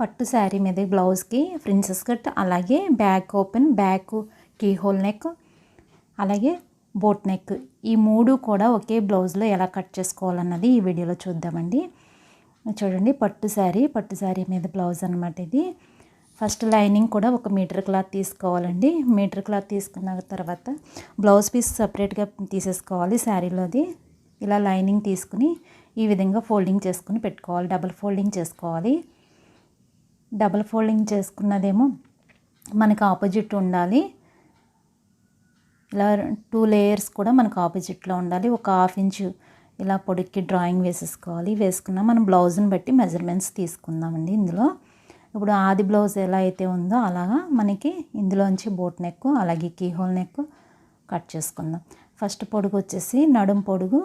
పట్టు శారీ మీద బ్లౌజ్కి ప్రిన్సెస్ కట్, అలాగే back open, back keyhole neck, అలాగే బోట్ నెక్, ఈ మూడు కూడా ఒకే బ్లౌజ్లో ఎలా కట్ చేసుకోవాలన్నది ఈ వీడియోలో చూద్దామండి. చూడండి, పట్టు శారీ మీద బ్లౌజ్ అనమాట ఇది. ఫస్ట్ లైనింగ్ కూడా 1 మీటర్ క్లాత్ తీసుకోవాలండి. మీటర్ క్లాత్ తీసుకున్న తర్వాత బ్లౌజ్ పీస్ సపరేట్గా తీసేసుకోవాలి శారీలోది. ఇలా లైనింగ్ తీసుకుని ఈ విధంగా ఫోల్డింగ్ చేసుకుని పెట్టుకోవాలి. డబుల్ ఫోల్డింగ్ చేసుకోవాలి. డబుల్ ఫోల్డింగ్ చేసుకున్నదేమో మనకు ఆపోజిట్ ఉండాలి. ఇలా 2 లేయర్స్ కూడా మనకు ఆపోజిట్లో ఉండాలి. ఒక 1/2 ఇంచు ఇలా పొడికి డ్రాయింగ్ వేసేసుకోవాలి. వేసుకున్నా మనం బ్లౌజ్ని బట్టి మెజర్మెంట్స్ తీసుకుందామండి. ఇందులో ఇప్పుడు ఆది బ్లౌజ్ ఎలా అయితే ఉందో అలాగా మనకి ఇందులోంచి బోట్ నెక్, అలాగే కీహోల్ నెక్ కట్ చేసుకుందాం. ఫస్ట్ పొడుగు వచ్చేసి నడుం పొడుగు,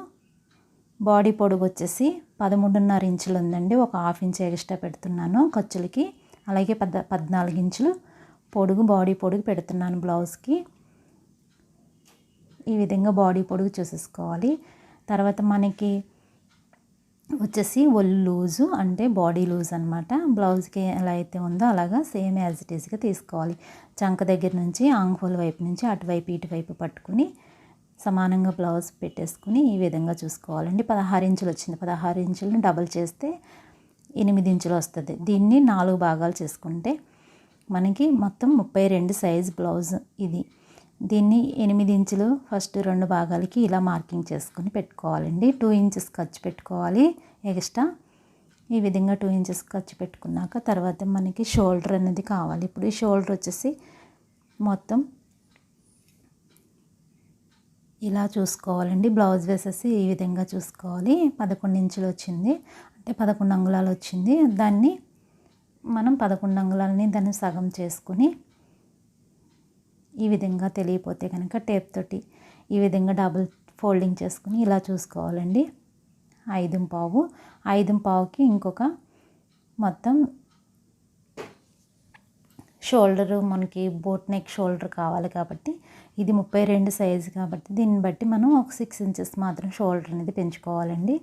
బాడీ పొడుగు వచ్చేసి 13.5 ఇంచులు ఉందండి. ఒక 1/2 ఇంచ్ ఎక్స్ట్రా పెడుతున్నాను ఖర్చులకి. అలాగే 14 ఇంచులు పొడుగు, బాడీ పొడుగు పెడుతున్నాను బ్లౌజ్కి. ఈ విధంగా బాడీ పొడుగు చూసేసుకోవాలి. తర్వాత మనకి వచ్చేసి ఒళ్ళు లూజు అంటే బాడీ లూజ్ అనమాట. బ్లౌజ్కి ఎలా అయితే ఉందో అలాగా సేమ్ యాజ్ ఇట్ ఈస్గా తీసుకోవాలి. చంక దగ్గర నుంచి ఆంగ్ వైపు నుంచి అటువైపు ఇటువైపు పట్టుకుని సమానంగా బ్లౌజ్ పెట్టేసుకుని ఈ విధంగా చూసుకోవాలండి. 16 ఇంచులు వచ్చింది. 16 ఇంచులను డబల్ చేస్తే 8 ఇంచులు వస్తుంది. దీన్ని 4 భాగాలు చేసుకుంటే మనకి మొత్తం 32 సైజ్ బ్లౌజ్ ఇది. దీన్ని 8 ఇంచులు ఫస్ట్ 2 భాగాలకి ఇలా మార్కింగ్ చేసుకుని పెట్టుకోవాలండి. 2 ఇంచెస్ ఖర్చు పెట్టుకోవాలి ఎక్స్ట్రా. ఈ విధంగా 2 ఇంచెస్ ఖర్చు పెట్టుకున్నాక తర్వాత మనకి షోల్డర్ అనేది కావాలి. ఇప్పుడు ఈ షోల్డర్ వచ్చేసి మొత్తం ఇలా చూసుకోవాలండి. బ్లౌజ్ వేసేసి ఈ విధంగా చూసుకోవాలి. 11 ఇంచులు వచ్చింది, అంటే 11 అంగుళాలు వచ్చింది. దాన్ని మనం 11 అంగుళాలని దాన్ని సగం చేసుకుని ఈ విధంగా తెలియపోతే కనుక టేప్ తోటి ఈ విధంగా డబుల్ ఫోల్డింగ్ చేసుకుని ఇలా చూసుకోవాలండి. 5.5కి ఇంకొక మొత్తం షోల్డరు మనకి బోట్ నెక్ షోల్డర్ కావాలి కాబట్టి ఇది 32 సైజు కాబట్టి దీన్ని బట్టి మనం ఒక 6 ఇంచెస్ మాత్రం షోల్డర్ అనేది పెంచుకోవాలండి.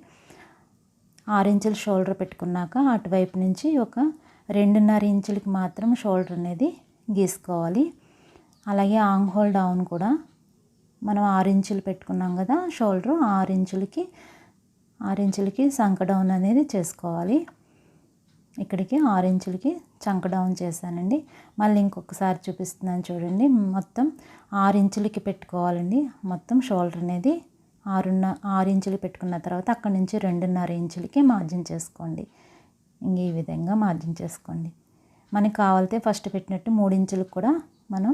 6 ఇంచుల షోల్డర్ పెట్టుకున్నాక అటువైపు నుంచి ఒక 2.5 ఇంచులకి మాత్రం షోల్డర్ అనేది గీసుకోవాలి. అలాగే ఆంగ్ హోల్ డౌన్ కూడా మనం 6 ఇంచులు పెట్టుకున్నాం కదా షోల్డర్, 6 ఇంచులకి సంక డౌన్ అనేది చేసుకోవాలి. ఇక్కడికి 6 ఇంచులకి చంక డౌన్ చేశానండి. మళ్ళీ ఇంకొకసారి చూపిస్తున్నాను చూడండి. మొత్తం 6 ఇంచులకి పెట్టుకోవాలండి. మొత్తం షోల్డర్ అనేది 6 ఇంచులు పెట్టుకున్న తర్వాత అక్కడి నుంచి 2.5 ఇంచులకి మార్జిన్ చేసుకోండి. ఈ విధంగా మార్జిన్ చేసుకోండి. మనకి కావాలితే ఫస్ట్ పెట్టినట్టు 3 ఇంచులకు కూడా మనం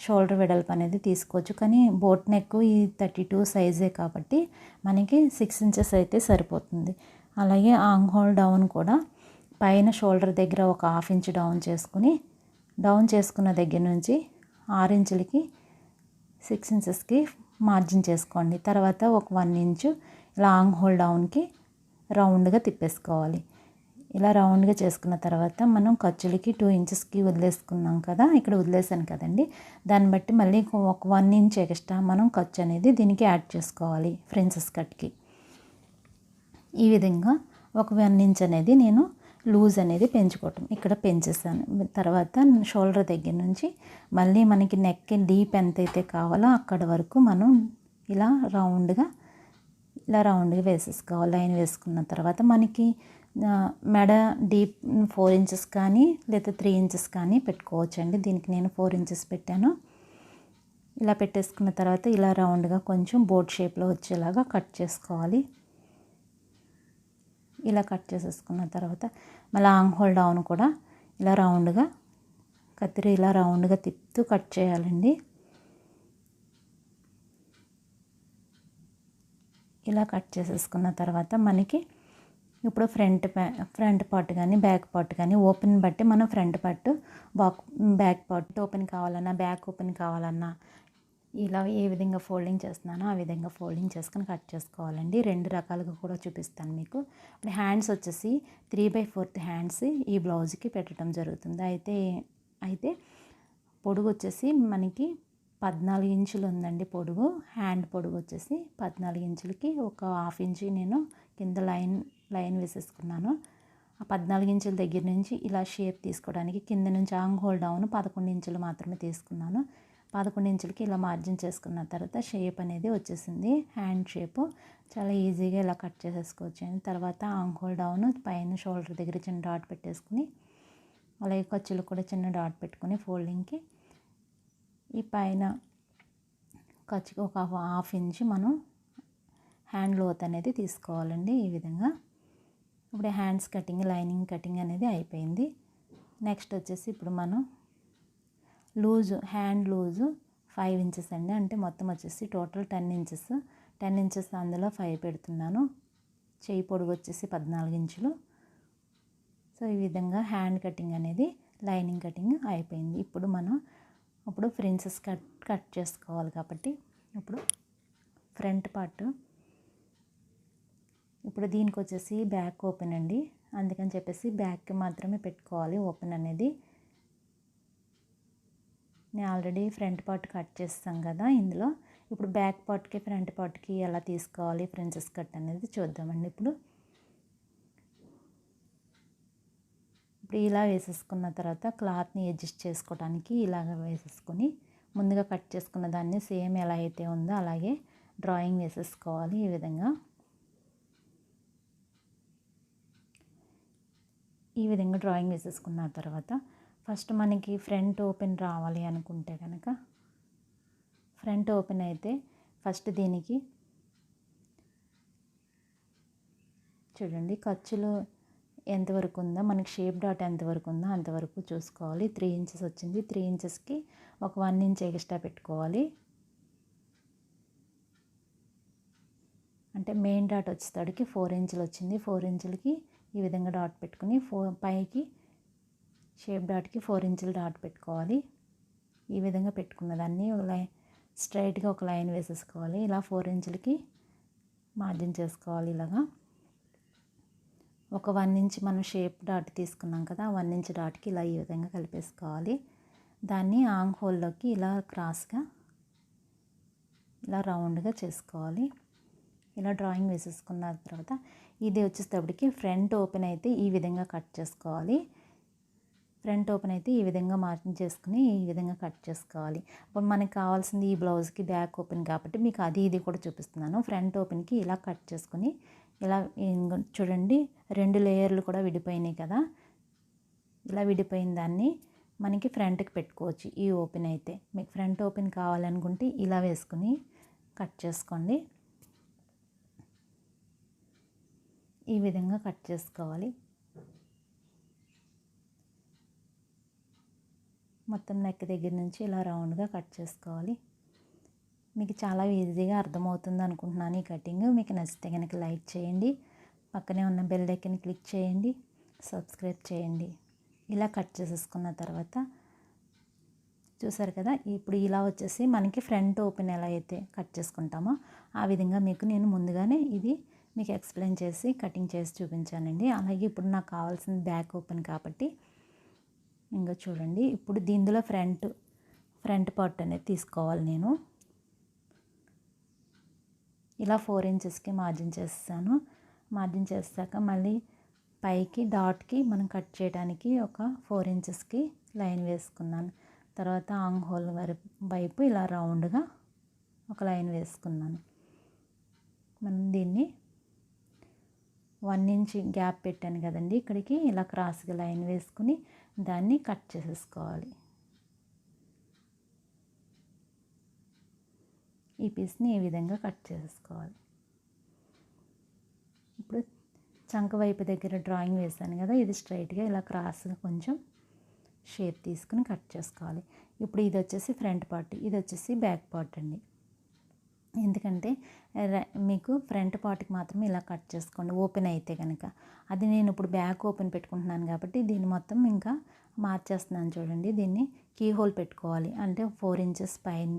షోల్డర్ వెడల్పు అనేది తీసుకోవచ్చు. కానీ బోట్ నెక్ ఈ 32 సైజే కాబట్టి మనకి 6 ఇంచెస్ అయితే సరిపోతుంది. అలాగే ఆంగ్ హోల్ డౌన్ కూడా పైన షోల్డర్ దగ్గర ఒక 1/2 ఇంచ్ డౌన్ చేసుకున్న దగ్గర నుంచి 6 ఇంచులకి 6 ఇంచెస్కి మార్జిన్ చేసుకోండి. తర్వాత ఒక 1 ఇంచు ఇలా ఆంగ్ హోల్ డౌన్కి రౌండ్గా తిప్పేసుకోవాలి. ఇలా రౌండ్గా చేసుకున్న తర్వాత మనం ఖర్చులకి 2 ఇంచెస్కి వదిలేసుకున్నాం కదా, ఇక్కడ వదిలేసాను కదండి. దాన్ని బట్టి మళ్ళీ ఒక 1 ఇంచ్ ఎక్స్ట్రా మనం ఖర్చు అనేది దీనికి యాడ్ చేసుకోవాలి ప్రిన్సెస్ కట్కి. ఈ విధంగా ఒక 1 ఇంచ్ అనేది నేను లూజ్ అనేది పెంచుకోవటం ఇక్కడ పెంచేసాను. తర్వాత షోల్డర్ దగ్గర నుంచి మళ్ళీ మనకి నెక్ డీప్ ఎంతైతే కావాలో అక్కడ వరకు మనం ఇలా రౌండ్గా వేసేసుకోవాలి. లైన్ వేసుకున్న తర్వాత మనకి మెడ డీప్ 4 ఇంచెస్ కానీ లేదా 3 ఇంచెస్ కానీ పెట్టుకోవచ్చండి. దీనికి నేను 4 ఇంచెస్ పెట్టాను. ఇలా పెట్టేసుకున్న తర్వాత ఇలా రౌండ్గా కొంచెం బోట్ షేప్లో వచ్చేలాగా కట్ చేసుకోవాలి. ఇలా కట్ చేసేసుకున్న తర్వాత మళ్ళీ ఆంగ్ హోల్ డౌన్ కూడా ఇలా రౌండ్గా కత్తిరి ఇలా రౌండ్గా తిప్పుతూ కట్ చేయాలండి. ఇలా కట్ చేసేసుకున్న తర్వాత మనకి ఇప్పుడు ఫ్రంట్ పార్ట్ కానీ బ్యాక్ పార్ట్ కానీ ఓపెన్ బట్టి మనం front part back part open కావాలన్నా బ్యాక్ ఓపెన్ కావాలన్నా ఇలా ఏ విధంగా ఫోల్డింగ్ చేస్తున్నానో ఆ విధంగా ఫోల్డింగ్ చేసుకొని కట్ చేసుకోవాలండి. 2 రకాలుగా కూడా చూపిస్తాను మీకు. ఇప్పుడు హ్యాండ్స్ వచ్చేసి 3/4 హ్యాండ్స్ ఈ బ్లౌజ్కి పెట్టడం జరుగుతుంది. అయితే పొడుగు వచ్చేసి మనకి 14 ఇంచులు ఉందండి పొడుగు. హ్యాండ్ పొడుగు వచ్చేసి 14 ఇంచులకి ఒక 1/2 ఇంచు నేను కింద లైన్ వేసేసుకున్నాను. ఆ 14 ఇంచుల దగ్గర నుంచి ఇలా షేప్ తీసుకోవడానికి కింద నుంచి ఆంగ్ హోల్ డౌన్ 11 ఇంచులు మాత్రమే తీసుకున్నాను. 11 ఇంచులకి ఇలా మార్జిన్ చేసుకున్న తర్వాత షేప్ అనేది వచ్చేసింది. హ్యాండ్ షేపు చాలా ఈజీగా ఇలా కట్ చేసేసుకోవచ్చు. తర్వాత ఆంగ్ హోల్ డౌన్ పైన షోల్డర్ దగ్గర చిన్న డాట్ పెట్టేసుకుని అలాగే ఖర్చులు కూడా చిన్న డాట్ పెట్టుకుని ఫోల్డింగ్కి ఈ పైన ఖర్చుకి ఒక హాఫ్ ఇంచ్ మనం హ్యాండ్ లోత్ అనేది తీసుకోవాలండి. ఈ విధంగా ఇప్పుడు హ్యాండ్స్ కటింగ్ లైనింగ్ కటింగ్ అనేది అయిపోయింది. నెక్స్ట్ వచ్చేసి ఇప్పుడు మనం హ్యాండ్ లూజు 5 ఇంచెస్ అండి. అంటే మొత్తం వచ్చేసి టోటల్ 10 ఇంచెస్ అందులో 5 పెడుతున్నాను. చేయి పొడుగు వచ్చేసి 14 ఇంచులు. సో ఈ విధంగా హ్యాండ్ కటింగ్ అనేది లైనింగ్ కటింగ్ అయిపోయింది. ఇప్పుడు ప్రిన్సెస్ కట్ చేసుకోవాలి కాబట్టి ఇప్పుడు ఫ్రంట్ పార్ట్ ఇప్పుడు దీనికి వచ్చేసి బ్యాక్ ఓపెన్ అండి. అందుకని చెప్పేసి బ్యాక్కి మాత్రమే పెట్టుకోవాలి ఓపెన్ అనేది. నేను ఆల్రెడీ ఫ్రంట్ పార్ట్ కట్ చేస్తాం కదా ఇందులో. ఇప్పుడు బ్యాక్ పార్ట్కి ఫ్రంట్ పార్ట్కి ఎలా తీసుకోవాలి ప్రిన్సెస్ కట్ అనేది చూద్దామండి. ఇప్పుడు ఇలా వేసేసుకున్న తర్వాత క్లాత్ని అడ్జస్ట్ చేసుకోవడానికి ఇలాగ వేసేసుకొని ముందుగా కట్ చేసుకున్న దాన్ని సేమ్ ఎలా అయితే ఉందో అలాగే డ్రాయింగ్ వేసేసుకోవాలి. ఈ విధంగా డ్రాయింగ్ వేసేసుకున్న తర్వాత ఫస్ట్ మనకి ఫ్రంట్ ఓపెన్ రావాలి అనుకుంటే కనుక ఫ్రంట్ ఓపెన్ అయితే ఫస్ట్ దీనికి చూడండి ఖర్చులు ఎంతవరకు ఉందో మనకి షేప్ డాట్ ఎంతవరకు ఉందో అంతవరకు చూసుకోవాలి. 3 ఇంచెస్ వచ్చింది. 3 ఇంచెస్కి ఒక 1 ఇంచ్ ఎక్స్ట్రా పెట్టుకోవాలి. అంటే మెయిన్ డాట్ వచ్చేసరికి 4 ఇంచులు వచ్చింది. 4 ఇంచులకి ఈ విధంగా డాట్ పెట్టుకుని పైకి షేప్ డాట్కి 4 ఇంచులు డాట్ పెట్టుకోవాలి. ఈ విధంగా పెట్టుకున్న దాన్ని స్ట్రైట్గా ఒక లైన్ వేసేసుకోవాలి. ఇలా 4 ఇంచులకి మార్జిన్ చేసుకోవాలి. ఇలాగా ఒక 1 ఇంచ్ మనం షేప్ డాట్ తీసుకున్నాం కదా, 1 ఇంచ్ డాట్కి ఇలా ఈ విధంగా కలిపేసుకోవాలి. దాన్ని ఆంగ్ హోల్లోకి ఇలా క్రాస్గా ఇలా రౌండ్గా చేసుకోవాలి. ఇలా డ్రాయింగ్ వేసేసుకున్న తర్వాత ఇది వచ్చేటప్పటికి ఫ్రంట్ ఓపెన్ అయితే ఈ విధంగా కట్ చేసుకోవాలి. ఫ్రంట్ ఓపెన్ అయితే ఈ విధంగా మార్కింగ్ చేసుకుని ఈ విధంగా కట్ చేసుకోవాలి. ఇప్పుడు మనకి కావాల్సింది ఈ బ్లౌజ్కి బ్యాక్ ఓపెన్ కాబట్టి మీకు ఇది కూడా చూపిస్తున్నాను. ఫ్రంట్ ఓపెన్కి ఇలా కట్ చేసుకుని ఇలా చూడండి 2 లేయర్లు కూడా విడిపోయినాయి కదా. ఇలా విడిపోయిన దాన్ని మనకి ఫ్రంట్కి పెట్టుకోవచ్చు. ఈ ఓపెన్ అయితే మీకు ఫ్రంట్ ఓపెన్ కావాలనుకుంటే ఇలా వేసుకుని కట్ చేసుకోండి. ఈ విధంగా కట్ చేసుకోవాలి. మొత్తం నెక్ దగ్గర నుంచి ఇలా రౌండ్గా కట్ చేసుకోవాలి. మీకు చాలా ఈజీగా అర్థమవుతుంది అనుకుంటున్నాను ఈ కటింగ్. మీకు నచ్చితే కనుక లైక్ చేయండి, పక్కనే ఉన్న బెల్ ఐకాన్ క్లిక్ చేయండి, సబ్స్క్రైబ్ చేయండి. ఇలా కట్ చేసేసుకున్న తర్వాత చూసారు కదా, ఇప్పుడు ఇలా వచ్చేసి మనకి ఫ్రంట్ ఓపెన్ ఎలా అయితే కట్ చేసుకుంటామో ఆ విధంగా నేను ముందుగానే ఇది మీకు ఎక్స్ప్లెయిన్ చేసి కటింగ్ చేసి చూపించానండి. అలాగే ఇప్పుడు నాకు కావాల్సింది బ్యాక్ ఓపెన్ కాబట్టి ఇంకా చూడండి ఇప్పుడు దీనిలో ఫ్రంట్ పార్ట్ అనేది తీసుకోవాలి. నేను ఇలా 4 ఇంచెస్కి మార్జిన్ చేస్తాను. మార్జిన్ చేస్తాక మళ్ళీ పైకి డాట్కి మనం కట్ చేయడానికి ఒక 4 ఇంచెస్కి లైన్ వేసుకున్నాను. తర్వాత ఆంగ్ హోల్ వైపు ఇలా రౌండ్గా ఒక లైన్ వేసుకున్నాను. మనం దీన్ని 1 ఇంచ్ గ్యాప్ పెట్టాను కదండి, ఇక్కడికి ఇలా క్రాస్గా లైన్ వేసుకుని దాన్ని కట్ చేసేసుకోవాలి. ఈ పీస్ని ఈ విధంగా కట్ చేసేసుకోవాలి. ఇప్పుడు చంక వైపు దగ్గర డ్రాయింగ్ వేసాను కదా, ఇది స్ట్రైట్గా ఇలా క్రాస్గా కొంచెం షేప్ తీసుకుని కట్ చేసుకోవాలి. ఇప్పుడు ఇది వచ్చేసి ఫ్రంట్ పార్ట్, ఇది వచ్చేసి బ్యాక్ పార్ట్ అండి. ఎందుకంటే మీకు ఫ్రంట్ పార్ట్కి మాత్రమే ఇలా కట్ చేసుకోండి ఓపెన్ అయితే కనుక. అది నేను ఇప్పుడు బ్యాక్ ఓపెన్ పెట్టుకుంటున్నాను కాబట్టి దీన్ని మొత్తం ఇంకా మార్చేస్తున్నాను. చూడండి దీన్ని కీ హోల్ పెట్టుకోవాలి. అంటే 4 ఇంచెస్ పైన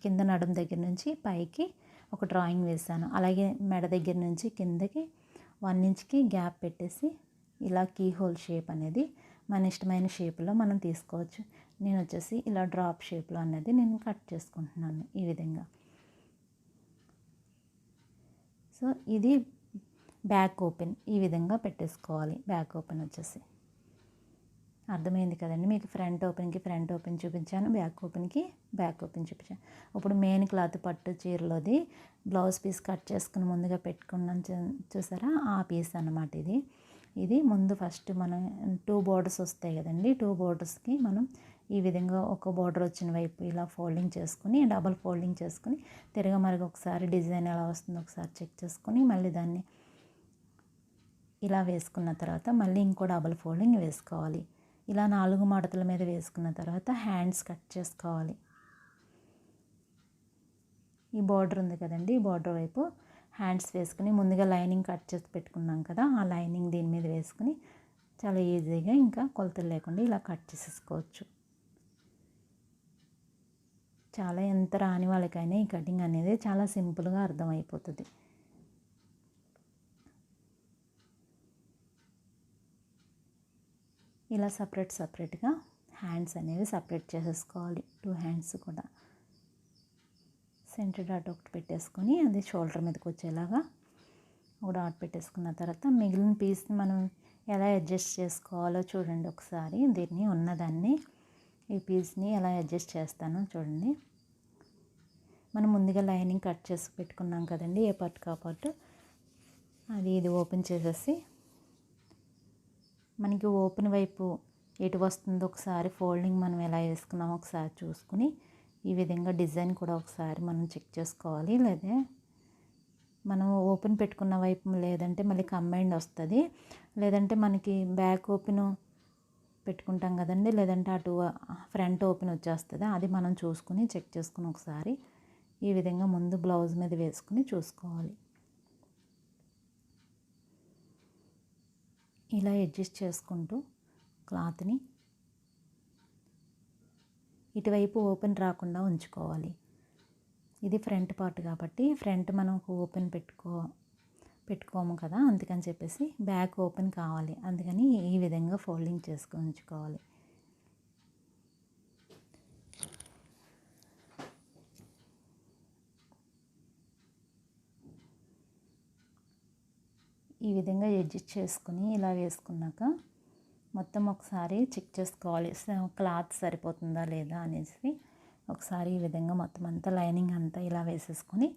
కింద నడుము దగ్గర నుంచి పైకి ఒక డ్రాయింగ్ వేసాను. అలాగే మెడ దగ్గర నుంచి కిందకి 1 ఇంచ్కి గ్యాప్ పెట్టేసి ఇలా కీ హోల్ షేప్ అనేది మన ఇష్టమైన షేప్లో మనం తీసుకోవచ్చు. నేను వచ్చేసి ఇలా డ్రాప్ షేప్లో అనేది నేను కట్ చేసుకుంటున్నాను ఈ విధంగా. సో ఇది బ్యాక్ ఓపెన్ ఈ విధంగా పెట్టేసుకోవాలి. బ్యాక్ ఓపెన్ వచ్చేసి అర్థమైంది కదండి మీకు. ఫ్రంట్ ఓపెన్ చూపించాను, బ్యాక్ ఓపెన్ చూపించాను. ఇప్పుడు మెయిన్ క్లాత్ పట్టు చీరలోది బ్లౌజ్ పీస్ కట్ చేసుకుని ముందుగా పెట్టుకున్నాను చూసారా, ఆ పీస్ అన్నమాట ఇది ముందు ఫస్ట్ మనం 2 బోర్డర్స్ వస్తాయి కదండి. 2 బోర్డర్స్కి మనం ఈ విధంగా ఒక బోర్డర్ వచ్చిన వైపు ఇలా ఫోల్డింగ్ చేసుకుని, డబల్ ఫోల్డింగ్ చేసుకుని, తిరగమరగ ఒకసారి డిజైన్ ఎలా వస్తుందో ఒకసారి చెక్ చేసుకుని, మళ్ళీ దాన్ని ఇలా వేసుకున్న తర్వాత మళ్ళీ ఇంకో డబల్ ఫోల్డింగ్ వేసుకోవాలి. ఇలా 4 మడతల మీద వేసుకున్న తర్వాత హ్యాండ్స్ కట్ చేసుకోవాలి. ఈ బార్డర్ ఉంది కదండి, ఈ బార్డర్ వైపు హ్యాండ్స్ వేసుకుని ముందుగా లైనింగ్ కట్ చేసి పెట్టుకున్నాం కదా, ఆ లైనింగ్ దీని మీద వేసుకుని చాలా ఈజీగా ఇంకా కొలతలు లేకుండా ఇలా కట్ చేసేసుకోవచ్చు. చాలా ఎంత రాని వాళ్ళకైనా ఈ కటింగ్ అనేది చాలా సింపుల్గా అర్థమైపోతుంది. ఇలా సపరేట్గా హ్యాండ్స్ అనేవి సపరేట్ చేసేసుకోవాలి. 2 హ్యాండ్స్ కూడా సెంటర్ డాట్ ఒకటి పెట్టేసుకొని అది షోల్డర్ మీదకి వచ్చేలాగా ఒక డాట్ పెట్టేసుకున్న తర్వాత మిగిలిన పీస్ని మనం ఎలా అడ్జస్ట్ చేసుకోవాలో చూడండి ఒకసారి. దీన్ని ఉన్నదాన్ని ఈ పీస్ని ఎలా అడ్జస్ట్ చేస్తానో చూడండి. మనం ముందుగా లైనింగ్ కట్ చేసి పెట్టుకున్నాం కదండి, ఏ పార్ట్ కా పార్ట్ ఇది ఓపెన్ చేసేసి మనకి ఓపెన్ వైపు ఎటు వస్తుందో ఒకసారి ఫోల్డింగ్ మనం ఎలా వేసుకున్నామో ఒకసారి చూసుకుని ఈ విధంగా డిజైన్ కూడా ఒకసారి మనం చెక్ చేసుకోవాలి. లేదా మనం ఓపెన్ పెట్టుకున్న వైపు లేదంటే మళ్ళీ కంబైండ్ వస్తుంది, లేదంటే మనకి బ్యాక్ ఓపెన్ పెట్టుకుంటాం కదండి, లేదంటే అటు ఫ్రంట్ ఓపెన్ వచ్చేస్తుంది. అది మనం చూసుకుని చెక్ చేసుకుని ఒకసారి ఈ విధంగా ముందు బ్లౌజ్ మీద వేసుకుని చూసుకోవాలి. ఇలా అడ్జస్ట్ చేసుకుంటూ క్లాత్ని ఇటువైపు ఓపెన్ రాకుండా ఉంచుకోవాలి. ఇది ఫ్రంట్ పార్ట్ కాబట్టి ఫ్రంట్ మనం ఓపెన్ పెట్టుకోము కదా, అందుకని చెప్పేసి బ్యాక్ ఓపెన్ కావాలి. అందుకని ఈ విధంగా ఫోల్డింగ్ చేసుకొని ఉంచుకోవాలి. ఈ విధంగా అడ్జస్ట్ చేసుకుని ఇలా వేసుకున్నాక మొత్తం ఒకసారి చెక్ చేసుకోవాలి, క్లాత్ సరిపోతుందా లేదా అనేసి. ఒకసారి ఈ విధంగా మొత్తం అంతా లైనింగ్ అంతా ఇలా వేసేసుకొని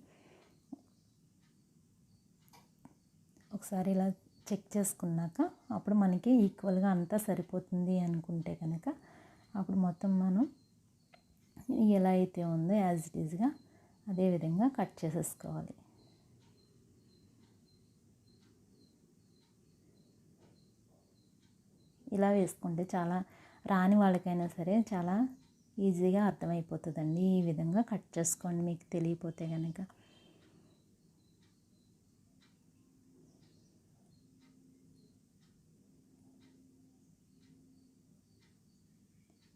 ఒకసారి ఇలా చెక్ చేసుకున్నాక అప్పుడు మనకి ఈక్వల్గా అంతా సరిపోతుంది అనుకుంటే కనుక అప్పుడు మొత్తం మనం ఎలా అయితే ఉందో యాజ్ ఇట్ ఈజ్గా అదే విధంగా కట్ చేసేసుకోవాలి. ఇలా వేసుకుంటే చాలా రాని వాళ్ళకైనా సరే చాలా ఈజీగా అర్థమైపోతుందండి. ఈ విధంగా కట్ చేసుకోండి మీకు తెలియపోతే కనుక.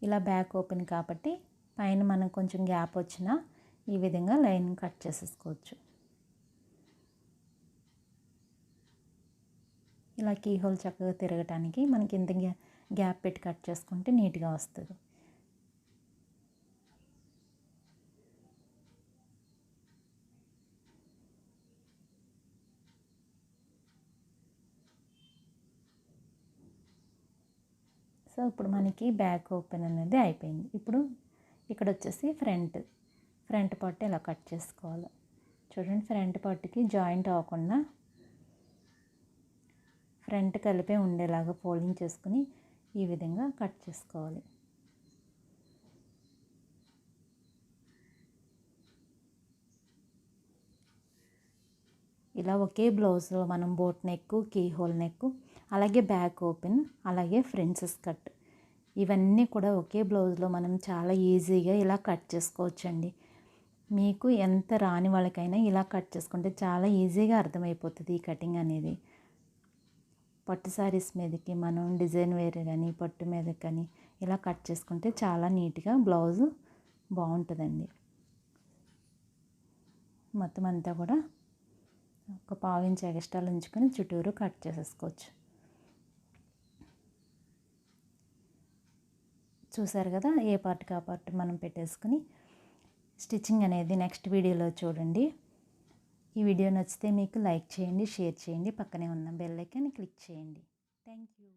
ఇలా బ్యాక్ ఓపెన్ కాబట్టి పైన మనకు కొంచెం గ్యాప్ వచ్చినా ఈ విధంగా లైన్ కట్ చేసేసుకోవచ్చు. ఇలా కీహోల్ చక్కగా తిరగటానికి మనకి ఇంత గ్యాప్ పెట్టి కట్ చేసుకుంటే నీట్గా వస్తుంది. సో ఇప్పుడు మనకి బ్యాక్ ఓపెన్ అనేది అయిపోయింది. ఇప్పుడు ఇక్కడ వచ్చేసి ఫ్రంట్ పార్ట్ ఇలా కట్ చేసుకోవాలి. చూడండి, ఫ్రంట్ పార్ట్కి జాయింట్ అవ్వకుండా ఫ్రంట్ కలిపే ఉండేలాగా ఫోల్డింగ్ చేసుకుని ఈ విధంగా కట్ చేసుకోవాలి. ఇలా ఒకే బ్లౌజ్లో మనం బోట్ నెక్, కీహోల్ నెక్, అలాగే బ్యాక్ ఓపెన్, అలాగే ఫ్రిన్సెస్ కట్ ఇవన్నీ కూడా ఒకే బ్లౌజ్లో మనం చాలా ఈజీగా ఇలా కట్ చేసుకోవచ్చండి. మీకు ఎంత రాని వాళ్ళకైనా ఇలా కట్ చేసుకుంటే చాలా ఈజీగా అర్థమైపోతుంది ఈ కటింగ్ అనేది. పట్టు శారీస్ మీదకి మనం డిజైన్ వేరే కానీ పట్టు మీద కానీ ఇలా కట్ చేసుకుంటే చాలా నీట్గా బ్లౌజు బాగుంటుందండి. మొత్తం అంతా కూడా ఒక 1/2 ఇంచ్ ఎక్స్ట్రా ఉంచుకొని చుట్టూరు కట్ చేసేసుకోవచ్చు. చూసారు కదా, ఏ పార్ట్కి ఆ పార్ట్ మనం పెట్టేసుకుని స్టిచ్చింగ్ అనేది నెక్స్ట్ వీడియోలో చూడండి. ఈ వీడియో నచ్చితే మీకు లైక్ చేయండి, షేర్ చేయండి, పక్కనే ఉన్న బెల్ ఐకాన్ని క్లిక్ చేయండి. Thank you.